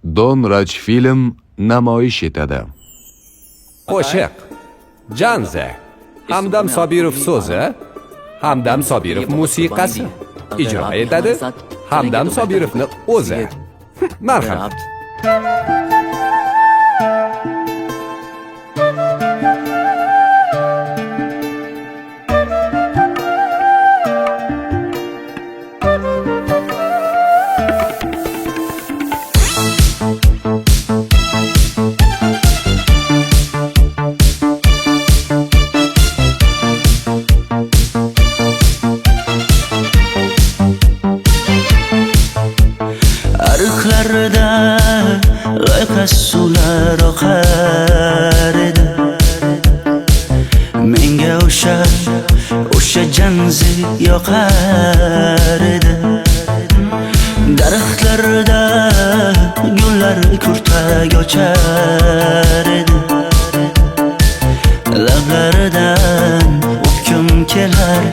Don Rajfilm namoyish etadi. Qo'shiq Janze Hamdam Sobirov so'zi, Hamdam Sobirov musiqasi. Ijro etadi Hamdam Sobirovning o'zi. Marhamat. Arıqlarda loyqas suvlar oqar edi. Menga o'sha janzi yoqar edi. Daraxtlarda gullar kurtak ochar edi. Lablaridan o'pkim kelar,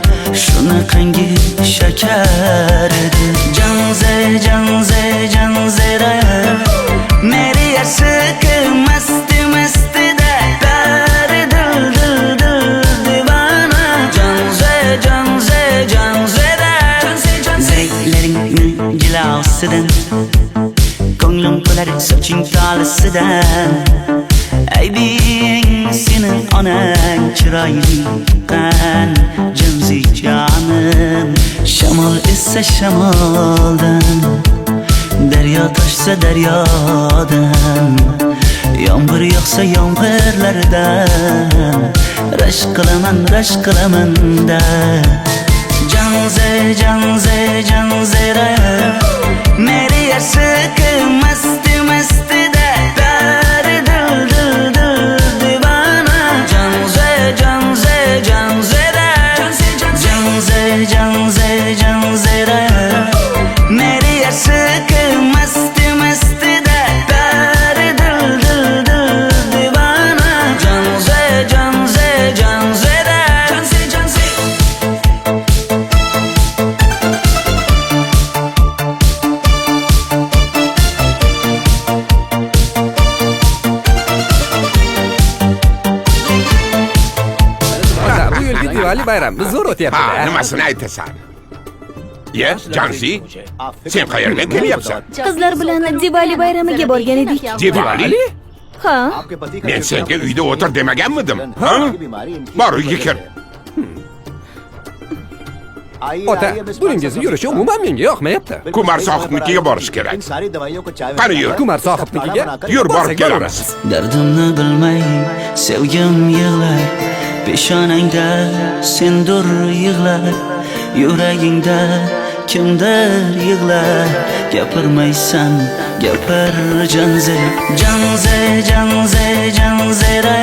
shunaqangi shakar edi. Janze janze janzera meri aşık masti masti de dar dil dil dil divana. Janze janze janzera zeylerini cilasıdan, ko'nglim to'lar soching tolisidan. Aybing senin onang chiroyli qan janzi jonim. Shamol essa shamoldan, daryo toshsa daryodan, yomg'ir yog'sa yomg'irlardan rashk qilaman da. Janze janze janzera meri aşık masti masti de dar dil dil dil divana. Janze janze janzera janze janze janzera meri aşık masti masti de dar dil dil dil divana. Janze janze janzera Bu yilgi Diwali bayrami zo'r Ha, o'tyapti-da. nimasini aytasan? Ye, Janzi, sen qayerdan kelyapsan? Qizlar bilan Diwali bayramiga borgan edik. Diwali? Ha? Men senga uyda o'tir demaganmidim? Ha? Bor uyga kir. Ota, buningizni yurishi umuman menga yoqmayapti. Kumar sohibnikiga borish kerak. Qani yur. Kumar sohibnikiga Yur, borib borsak kelamiz. Dardimni bilmay sevgim yig'lar, peshonangda sendur yig'lar, yuragingda kimdir yig'lar. Gapirmaysan gapir janze janze janze janzera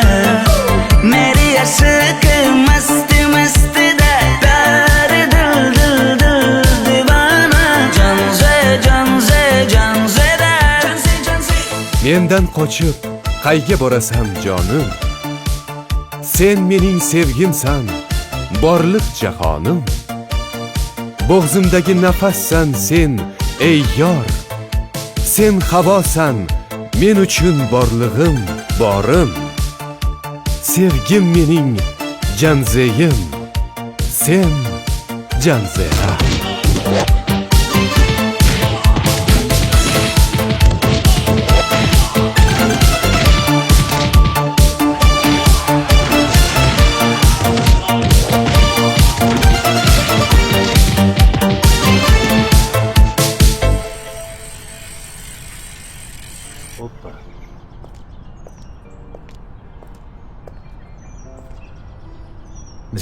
meri aşık masti masti de dar dil dil dil divana. Janze janze janzera Mendan qochib qayga borasan jonim? Sen mening sevgimsan, borliq jahonim. Bo'g'zimdagi nafassan sen, ey yor. Sen havosan, men uchun borlig'im, borim. Sevgim mening janzeyim, sen janzera.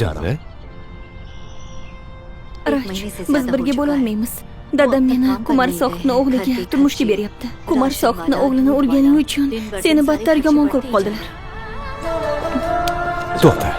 Janze? Raj, biz birga bo'lolmaymiz. Dadam meni Kumar Sohibning o'g'liga turmushga beryapti. Kumar Sohibning o'g'lini urganing uchun seni battar yomon ko'rib qoldilar. To'xta.